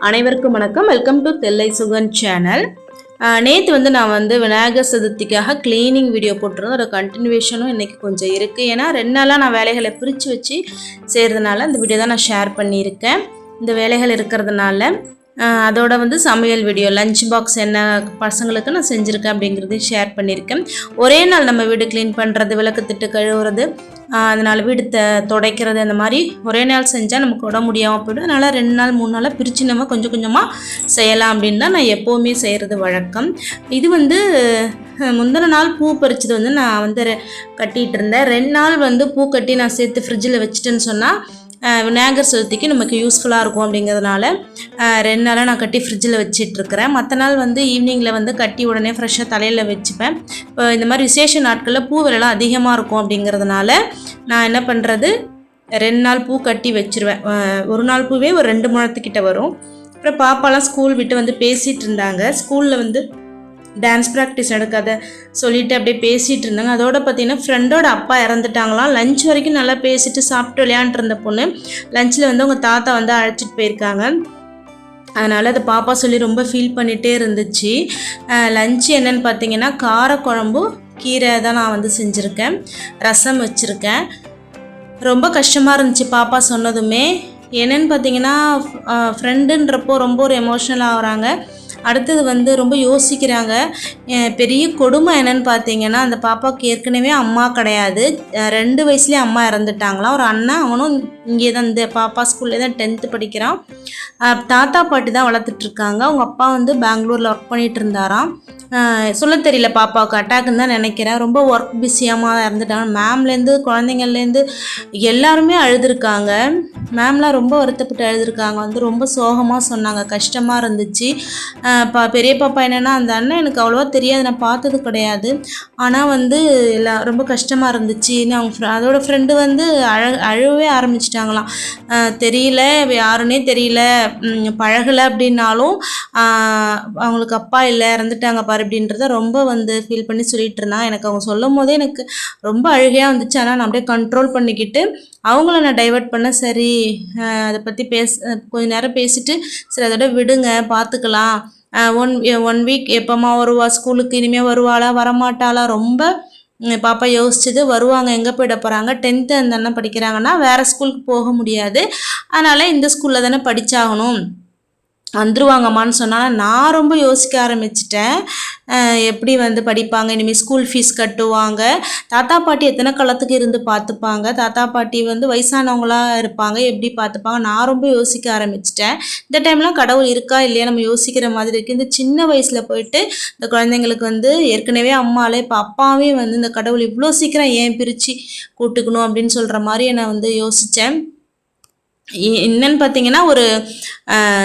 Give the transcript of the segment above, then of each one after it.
அனைவருக்கும் வணக்கம். Welcome to Thellai Sugan channel. நேற்று நான் விநாயகர் சதுர்த்திக்காக கிளீனிங் வீடியோ போட்டிருந்தேன். ஒரு கண்டினியூவேஷனும் இன்றைக்கி கொஞ்சம் இருக்குது. ஏன்னா 2 நாளாக நான் வேலைகளை பிரித்து வச்சு செய்கிறதுனால இந்த வீடியோ தான் நான் ஷேர் பண்ணியிருக்கேன். இந்த வேலைகள் இருக்கிறதுனால அதோட சமையல் வீடியோ லஞ்ச் பாக்ஸ் என்ன பசங்களுக்கு நான் செஞ்சுருக்கேன் அப்படிங்கிறதையும் ஷேர் பண்ணியிருக்கேன். ஒரே நாள் நம்ம வீடு க்ளீன் பண்ணுறது, விளக்கு திட்டு கழுவுறது, அதனால் வீடு துடைக்கிறது, அந்த மாதிரி ஒரே நாள் செஞ்சால் நமக்கு விட முடியாமல் போய்டும். அதனால் 2 நாள் 3 நாளாக பிரித்து நம்ம கொஞ்சம் கொஞ்சமாக செய்யலாம் அப்படின்னு தான் நான் எப்போவுமே செய்கிறது வழக்கம். இது முந்தின நாள் பூ பறிச்சது நான் கட்டிகிட்டு இருந்தேன். 2 நாள் பூ கட்டி நான் சேர்த்து ஃப்ரிட்ஜில் வச்சுட்டேன்னு சொன்னால் விநாயகர் சதுர்த்திக்கு நமக்கு யூஸ்ஃபுல்லாக இருக்கும் அப்படிங்கிறதுனால 2 நாளாக நான் கட்டி ஃப்ரிட்ஜில் வச்சிட்ருக்கிறேன். மற்ற நாள் ஈவினிங்கில் கட்டி உடனே ஃப்ரெஷ்ஷாக தலையில் வச்சுப்பேன். இப்போ இந்த மாதிரி விசேஷ நாட்களில் பூ விலைலாம் அதிகமாக இருக்கும் அப்படிங்கிறதுனால நான் என்ன பண்ணுறது, 2 நாள் பூ கட்டி வச்சுருவேன். ஒரு நாள் பூவே ஒரு 2 முழத்துக்கிட்ட வரும். அப்புறம் பாப்பாலாம் ஸ்கூல் விட்டு பேசிகிட்டு இருந்தாங்க. ஸ்கூலில் டான்ஸ் ப்ராக்டிஸ் எடுக்காத சொல்லிவிட்டு அப்படியே பேசிகிட்டு இருந்தாங்க. அதோட பார்த்திங்கன்னா ஃப்ரெண்டோட அப்பா இறந்துட்டாங்களாம். லஞ்ச் வரைக்கும் நல்லா பேசிட்டு சாப்பிட்டு விளையாண்டுருந்த பொண்ணு லஞ்சில் அவங்க தாத்தா அழைச்சிட்டு போயிருக்காங்க. அதனால் அதை பாப்பா சொல்லி ரொம்ப ஃபீல் பண்ணிகிட்டே இருந்துச்சு. லஞ்சு என்னென்னு பார்த்தீங்கன்னா காரக்குழம்பு, கீரை தான் நான் செஞ்சுருக்கேன். ரசம் வச்சுருக்கேன். ரொம்ப கஷ்டமாக இருந்துச்சு பாப்பா சொன்னதுமே. என்னென்னு பார்த்தீங்கன்னா ஃப்ரெண்டுன்றப்போ ரொம்ப ஒரு எமோஷ்னல் ஆகுறாங்க. அடுத்தது ரொம்ப யோசிக்கிறாங்க. பெரிய கொடுமை என்னென்னு பார்த்தீங்கன்னா அந்த பாப்பாவுக்கு ஏற்கனவே அம்மா கிடையாது. 2 வயசுலேயே அம்மா இறந்துட்டாங்களாம். ஒரு அண்ணன், அவனும் இங்கே தான் இந்த பாப்பா ஸ்கூல்லே தான் 10th படிக்கிறான். தாத்தா பாட்டி தான் வளர்த்துட்ருக்காங்க. அவங்க அப்பா பெங்களூரில் ஒர்க் பண்ணிகிட்டு இருந்தாராம். சொல்ல தெரியல, பாப்பாவுக்கு அட்டாக்குன்னு தான் நினைக்கிறேன். ரொம்ப ஒர்க் பிஸியாமல் இறந்துட்டாங்க. மேம்லேருந்து குழந்தைங்கள்லேருந்து எல்லாருமே அழுதுருக்காங்க. மேம்லாம் ரொம்ப வருத்தப்பட்டு அழுதுருக்காங்க. ரொம்ப சோகமாக சொன்னாங்க. கஷ்டமாக இருந்துச்சு. பெரிய பாப்பா என்னென்னா, அந்த அண்ணன் எனக்கு அவ்வளோவா தெரியாது, நான் பார்த்தது கிடையாது. ஆனால் எல்லாம் ரொம்ப கஷ்டமாக இருந்துச்சு. அதோட ஃப்ரெண்டு அழவே ஆரம்பிச்சிட்டாங்களாம். தெரியல, யாருன்னே தெரியல, பழகலை அப்படின்னாலும் அவங்களுக்கு அப்பா இல்லை, இறந்துட்டாங்க பாரு அப்படின்றத ரொம்ப ஃபீல் பண்ணி சொல்லிட்டு இருந்தான். எனக்கு அவங்க சொல்லும் போதே எனக்கு ரொம்ப அழுகையாக வந்துச்சு. ஆனால் நான் அப்படியே கண்ட்ரோல் பண்ணிக்கிட்டு அவங்கள நான் டைவர்ட் பண்ண. சரி, அதை பற்றி கொஞ்ச நேரம் பேசிட்டு சரி அதோட விடுங்க, பார்த்துக்கலாம். ஒன் வீக் எப்போம்மா வருவா ஸ்கூலுக்கு, இனிமேல் வருவாளா வரமாட்டாளா, ரொம்ப பாப்பா யோசிச்சது. வருவாங்க, எங்கே போயிட போகிறாங்க, 10th அந்த அண்ணன் படிக்கிறாங்கன்னா வேறு ஸ்கூலுக்கு போக முடியாது, அதனால் இந்த ஸ்கூலில் தானே படித்தாகணும், வந்துருவாங்கம்மான்னு சொன்னால் நான் ரொம்ப யோசிக்க ஆரம்பிச்சிட்டேன். எப்படி படிப்பாங்க, இனிமேல் ஸ்கூல் ஃபீஸ் கட்டுவாங்க, தாத்தா பாட்டி எத்தனை காலத்துக்கு இருந்து பார்த்துப்பாங்க, தாத்தா பாட்டி வயசானவங்களாக இருப்பாங்க, எப்படி பார்த்துப்பாங்க, நான் ரொம்ப யோசிக்க ஆரம்பிச்சிட்டேன். இந்த டைம்லாம் கடவுள் இருக்கா இல்லையா நம்ம யோசிக்கிற மாதிரி இருக்குது. இந்த சின்ன வயசில் போயிட்டு இந்த குழந்தைங்களுக்கு ஏற்கனவே அம்மாலே இப்போ அப்பாவே இந்த கடவுள் இவ்வளோ சீக்கிரம் ஏன் பிரித்து கூட்டுக்கணும் அப்படின்னு சொல்கிற மாதிரி நான் யோசித்தேன். என்னன்னு பார்த்தீங்கன்னா ஒரு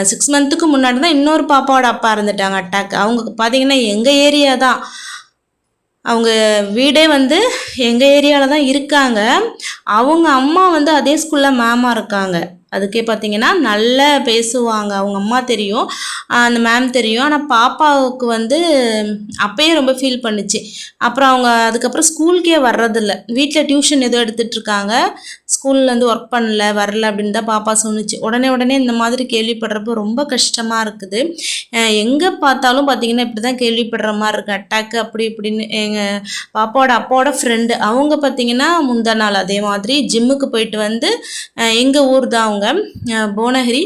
6 மந்த்துக்கு முன்னாடி தான் இன்னொரு பாப்பாவோட அப்பா இருந்துட்டாங்க அட்டாக். அவங்க பார்த்தீங்கன்னா எங்கள் ஏரியா தான், அவங்க வீடே எங்கள் ஏரியாவில் தான் இருக்காங்க. அவங்க அம்மா அதே ஸ்கூலில் மேமாக இருக்காங்க. அதுக்கே பார்த்தீங்கன்னா நல்லா பேசுவாங்க. அவங்க அம்மா தெரியும், அந்த மேம் தெரியும். ஆனால் பாப்பாவுக்கு அப்பயே ரொம்ப ஃபீல் பண்ணிச்சு. அப்புறம் அவங்க அதுக்கப்புறம் ஸ்கூலுக்கே வர்றதில்ல, வீட்டில் டியூஷன் ஏதோ எடுத்துகிட்ருக்காங்க, ஸ்கூல்லேருந்து ஒர்க் பண்ணல வரல அப்படின்னு தான் பாப்பா சொன்னிச்சு. உடனே இந்த மாதிரி கேள்விப்படுறப்போ ரொம்ப கஷ்டமாக இருக்குது. எங்கே பார்த்தாலும் பார்த்தீங்கன்னா இப்படி தான் கேள்விப்படுற மாதிரி இருக்குது, அட்டாக்கு அப்படி இப்படின்னு. எங்கள் பாப்பாவோட அப்பாவோட ஃப்ரெண்டு அவங்க பார்த்தீங்கன்னா முந்தா நாள் அதே மாதிரி ஜிம்முக்கு போயிட்டு எங்கள் ஊர் தான் அவங்க புவனகிரி,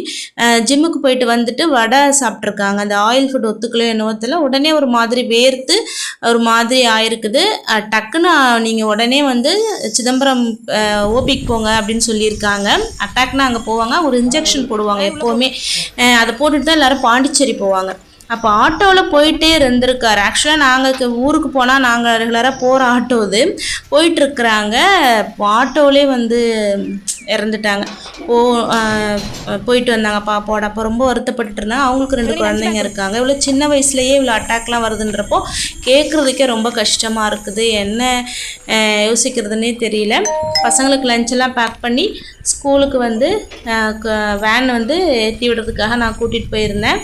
ஜிம்முக்கு போயிட்டு வந்துட்டு வடை சாப்பிட்ருக்காங்க. அந்த ஆயில் ஃபுட் ஒத்துக்கலையோ என்னவோ, உடனே ஒரு மாதிரி வேர்த்து ஒரு மாதிரி ஆயிருக்குது. டக்குன்னு நீங்கள் உடனே சிதம்பரம் ஓபிக்கு போங்க அப்படின்னு சொல்லியிருக்காங்க. அட்டாக்னா அங்கே போவாங்க, ஒரு இன்ஜெக்ஷன் போடுவாங்க எப்போவுமே, அதை போட்டுட்டு தான் எல்லோரும் பாண்டிச்சேரி போவாங்க. அப்போ ஆட்டோவில் போயிட்டே இருந்திருக்காரு. ஆக்சுவலாக நாங்கள் ஊருக்கு போனால் நாங்கள் ரெகுலராக போகிற ஆட்டோ இது போயிட்டுருக்குறாங்க. ஆட்டோவிலே இறந்துட்டாங்க. போயிட்டு வந்தாங்க பாப்பாவோட அப்போ ரொம்ப வருத்தப்பட்டு இருந்தாங்க. அவங்களுக்கு 2 குழந்தைங்க இருக்காங்க. இவ்வளோ சின்ன வயசுலேயே இவ்வளோ அட்டாக்லாம் வருதுன்றப்போ கேட்குறதுக்கே ரொம்ப கஷ்டமாக இருக்குது. என்ன யோசிக்கிறதுனே தெரியல. பசங்களுக்கு லஞ்செல்லாம் பேக் பண்ணி ஸ்கூலுக்கு வேன் ஏற்றி விடுறதுக்காக நான் கூட்டிகிட்டு போயிருந்தேன்.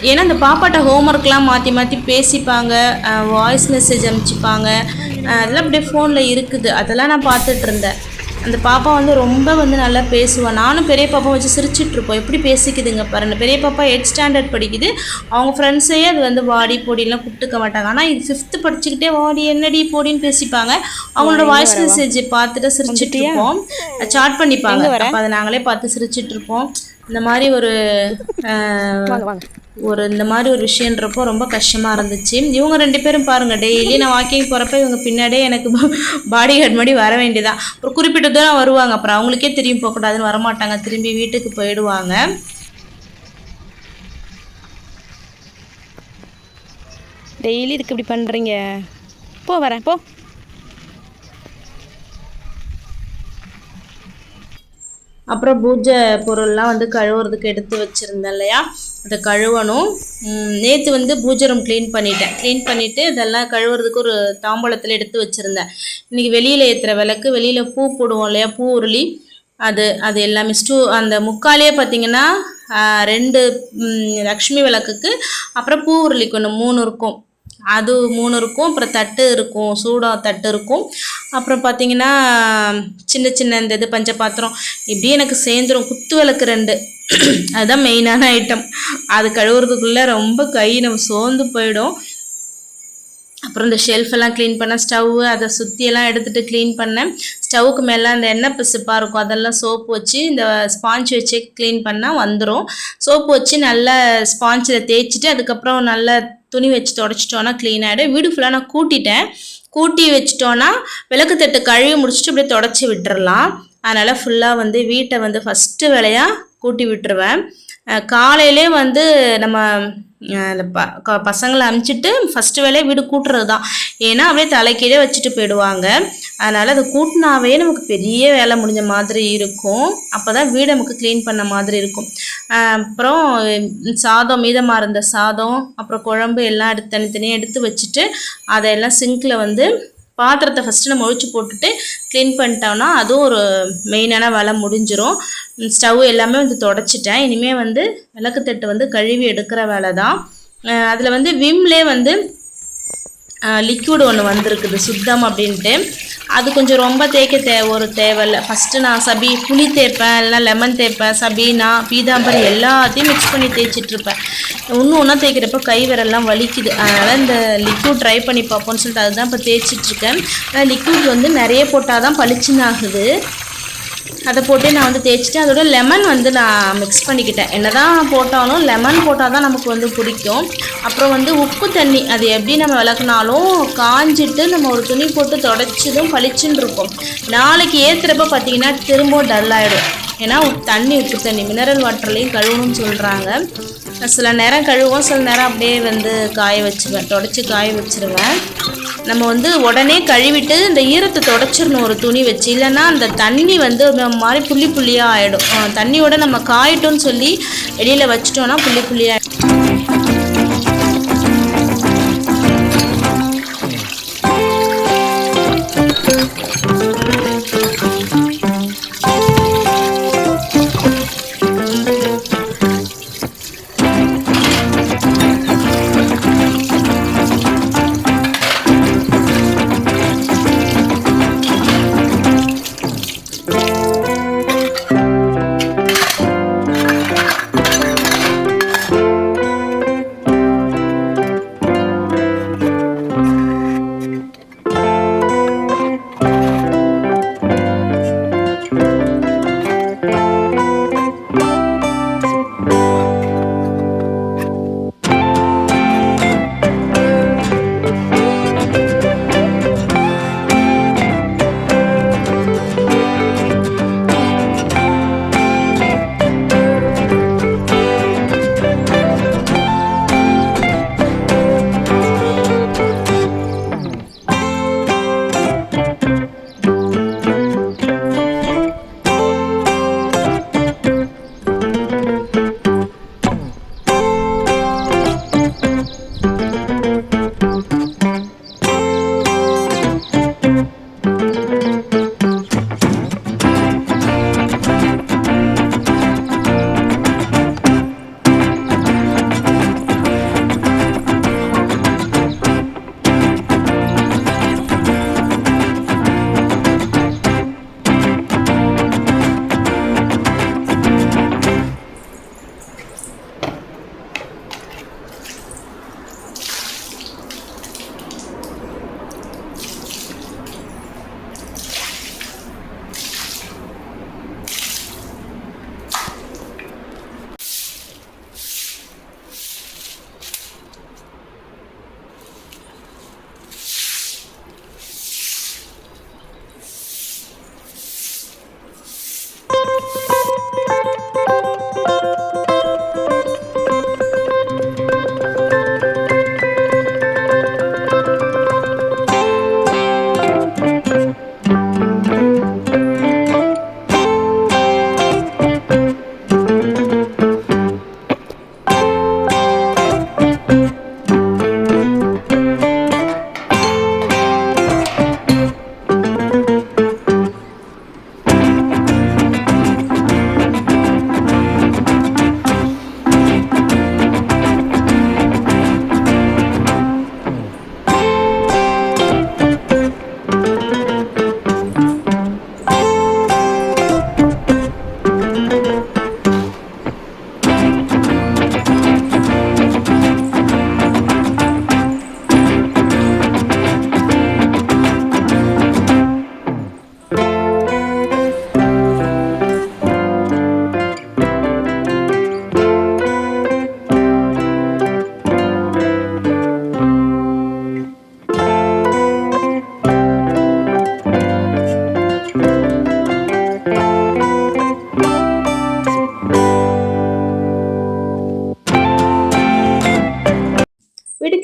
ஏன்னா அந்த பாப்பாட்ட ஹோம்ஒர்க்லாம் மாற்றி மாற்றி பேசிப்பாங்க, வாய்ஸ் மெசேஜ் அனுப்பிச்சிப்பாங்க, அதெல்லாம் அப்படியே ஃபோனில் இருக்குது. அதெல்லாம் நான் பார்த்துட்டு இருந்தேன். அந்த பாப்பா வந்து ரொம்ப வந்து நல்லா பேசுவாள். நானும் பெரிய பாப்பா வச்சு சிரிச்சிட்ருப்போம், எப்படி பேசிக்குதுங்க பாருங்க. பெரிய பாப்பா 8th ஸ்டாண்டர்ட் படிக்குது. அவங்க ஃப்ரெண்ட்ஸையே அது வந்து வாடி போடிலாம் கூப்பிட்டுக்க மாட்டாங்க. ஆனால் இது 5th படிச்சுக்கிட்டே வாடி என்னடி போடின்னு பேசிப்பாங்க. அவங்களோட வாய்ஸ் மெசேஜ் பார்த்துட்டு சிரிச்சிட்ருப்போம், சாட் பண்ணிப்பாங்க. அப்போ அதை நாங்களே பார்த்து சிரிச்சிட்ருப்போம். இந்த மாதிரி இந்த மாதிரி ஒரு விஷயன்றப்போ ரொம்ப கஷ்டமாக இருந்துச்சு. இவங்க 2 பேரும் பாருங்கள், டெய்லி நான் வாக்கிங் போகிறப்ப இவங்க பின்னாடியே எனக்கு பாடி கார்டு மாதிரி வர வேண்டியதான். ஒரு குறிப்பிட்ட தூரம் வருவாங்க, அப்புறம் அவங்களுக்கே திரும்பி போகக்கூடாதுன்னு வரமாட்டாங்க, திரும்பி வீட்டுக்கு போயிடுவாங்க. டெய்லி இதுக்கு இப்படி பண்ணுறீங்க? வரேன் போ. அப்புறம் பூஜை பொருள்லாம் வந்து கழுவுறதுக்கு எடுத்து வச்சுருந்தேன் இல்லையா, அதை கழுவணும். நேற்று வந்து பூஜை ரூம் க்ளீன் பண்ணிவிட்டு இதெல்லாம் கழுவுறதுக்கு ஒரு தாம்பூலத்தில் எடுத்து வச்சுருந்தேன். இன்றைக்கி வெளியில் ஏற்றுற விளக்கு, வெளியில் பூ போடுவோம் இல்லையா, பூ உருளி, அது எல்லாமே அந்த முக்காலே பார்த்திங்கன்னா 2 லக்ஷ்மி விளக்குக்கு, அப்புறம் பூ உருளிக்கு ஒன்று 3 இருக்கும், அது 3 இருக்கும். அப்புறம் தட்டு இருக்கும், சூடா தட்டு இருக்கும். அப்புறம் பார்த்திங்கன்னா சின்ன சின்ன இந்த இது பஞ்ச பாத்திரம் இப்படி எனக்கு சேர்ந்துடும். குத்து விளக்கு 2, அதுதான் மெயினான ஐட்டம். அது கழுவுறதுக்குள்ளே ரொம்ப கை நம்ம சோர்ந்து போயிடும். அப்புறம் இந்த ஷெல்ஃபெல்லாம் க்ளீன் பண்ணேன், ஸ்டவ்வு அதை சுற்றியெல்லாம் எடுத்துகிட்டு க்ளீன் பண்ணேன். ஸ்டவ்வுக்கு மேலே அந்த எண்ணெய் பிசுப்பாக இருக்கும், அதெல்லாம் சோப்பு வச்சு இந்த ஸ்பாஞ்ச் வச்சு க்ளீன் பண்ணால் வந்துடும். சோப்பு வச்சு நல்லா ஸ்பாஞ்சில் தேய்ச்சிட்டு அதுக்கப்புறம் நல்லா துணி வச்சு தொடச்சிட்டோன்னா க்ளீன் ஆகிடும். வீடு ஃபுல்லாக நான் கூட்டி வச்சிட்டோன்னா விளக்கு தட்டு கழுவி முடிச்சுட்டு அப்படியே தொடச்சி விட்டுறலாம். அதனால் ஃபுல்லாக வந்து வீட்டை வந்து ஃபஸ்ட்டு வேலையாக கூட்டி விட்டுருவேன். காலையிலே வந்து நம்ம பசங்களை அனுப்பிச்சிட்டு ஃபஸ்ட்டு வேலையை வீடு கூட்டுறது தான். ஏன்னா அப்படியே தலைக்கீழே வச்சுட்டு போயிடுவாங்க. அதனால் அதை கூட்டினாவே நமக்கு பெரிய வேலை முடிஞ்ச மாதிரி இருக்கும். அப்போ தான் வீடு நமக்கு க்ளீன் பண்ண மாதிரி இருக்கும். அப்புறம் சாதம், மீதமாக இருந்த சாதம், அப்புறம் குழம்பு எல்லாம் தனித்தனியாக எடுத்து வச்சுட்டு அதையெல்லாம் சிங்கில் வந்து பாத்திரத்தை ஃபஸ்ட்டு நம்ம ஒழிச்சு போட்டுட்டு க்ளீன் பண்ணிட்டோம்னா அதுவும் ஒரு மெயினான வேலை முடிஞ்சிடும். ஸ்டவ் எல்லாமே வந்து தொடச்சிட்டேன். இனிமேல் வந்து விளக்கு தட்டு வந்து கழுவி எடுக்கிற வேலை தான். அதில் வந்து விம்லே வந்து லிக்விட் ஒன்று வந்திருக்குது, சுத்தம் அப்படின்ட்டு. அது கொஞ்சம் ரொம்ப தேவையில்லை. ஃபஸ்ட்டு நான் புளி தேய்ப்பேன், இல்லைனா லெமன் தேய்ப்பேன், சபீனா, பீதாம்பரி எல்லாத்தையும் மிக்ஸ் பண்ணி தேய்ச்சிட்ருப்பேன். ஒன்றா தேய்க்கிறப்ப கை விரல்லாம் வலிக்குது. அதனால் இந்த லிக்விட் ட்ரை பண்ணி பார்ப்போன்னு சொல்லிட்டு அதுதான் இப்போ தேய்ச்சிட்ருக்கேன். ஆனால் லிக்விட் வந்து நிறைய போட்டால் தான் பளிச்சுன்னு ஆகுது. அதை போட்டு நான் வந்து தேய்ச்சிட்டு அதோட லெமன் வந்து நான் மிக்ஸ் பண்ணிக்கிட்டேன். என்ன தான் போட்டாலும் லெமன் போட்டால் தான் நமக்கு வந்து பிடிக்கும். அப்புறம் வந்து உப்பு தண்ணி, அது எப்படி நம்ம விளக்குனாலும் காஞ்சிட்டு நம்ம ஒரு துணி போட்டு தொடச்சதும் பளிச்சுன்னு இருக்கும். நாளைக்கு ஏற்றுறப்ப பார்த்திங்கன்னா திரும்ப டல் ஆகிடும். ஏன்னா உப்பு தண்ணி மினரல் வாட்டர்லேயும் கழுவணும்னு சொல்கிறாங்க. சில நேரம் கழுவோம், சில நேரம் அப்படியே வந்து தொடச்சி காய வச்சுருவேன். நம்ம வந்து உடனே கழுவிட்டு இந்த ஈரத்தை தொடச்சிடணும் ஒரு துணி வச்சு, இல்லைன்னா அந்த தண்ணி வந்து மாதிரி புள்ளியாக ஆகிடும். தண்ணியோட நம்ம காயிட்டோன்னு சொல்லி வெளியில் வச்சிட்டோன்னா புள்ளியாக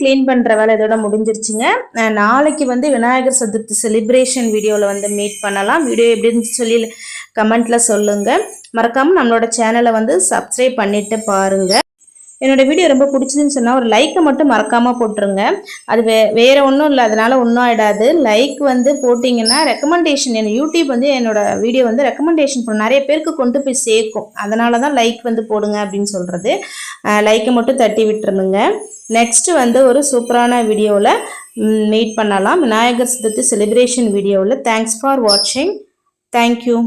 க்ளீன் பண்ணுற வேலை இதோட முடிஞ்சிருச்சுங்க. நாளைக்கு வந்து விநாயகர் சதுர்த்தி செலிப்ரேஷன் வீடியோவில் வந்து மீட் பண்ணலாம். வீடியோ எப்படின்னு சொல்லி கமெண்ட்டில் சொல்லுங்கள். மறக்காமல் நம்மளோட சேனலை வந்து சப்ஸ்கிரைப் பண்ணிவிட்டு பாருங்கள். என்னோடய வீடியோ ரொம்ப பிடிச்சதுன்னு சொன்னால் ஒரு லைக்கை மட்டும் மறக்காமல் போட்டுருங்க. அது வேறு ஒன்றும் இல்லை, அதனால் ஒன்றும் ஆகிடாது. லைக் வந்து போட்டிங்கன்னா ரெக்கமெண்டேஷன், என் யூடியூப் வந்து என்னோடய வீடியோ வந்து ரெக்கமெண்டேஷன் பண்ணும், நிறைய பேருக்கு கொண்டு போய் சேர்க்கும். அதனால தான் லைக் வந்து போடுங்க அப்படின்னு சொல்கிறது. லைக்கை மட்டும் தட்டி விட்டுருணுங்க. நெக்ஸ்ட்டு வந்து ஒரு சூப்பரான வீடியோவில் மீட் பண்ணலாம், விநாயகர் சதுர்த்தி செலிப்ரேஷன் வீடியோவில். தேங்க்ஸ் ஃபார் வாட்சிங். தேங்க்யூ.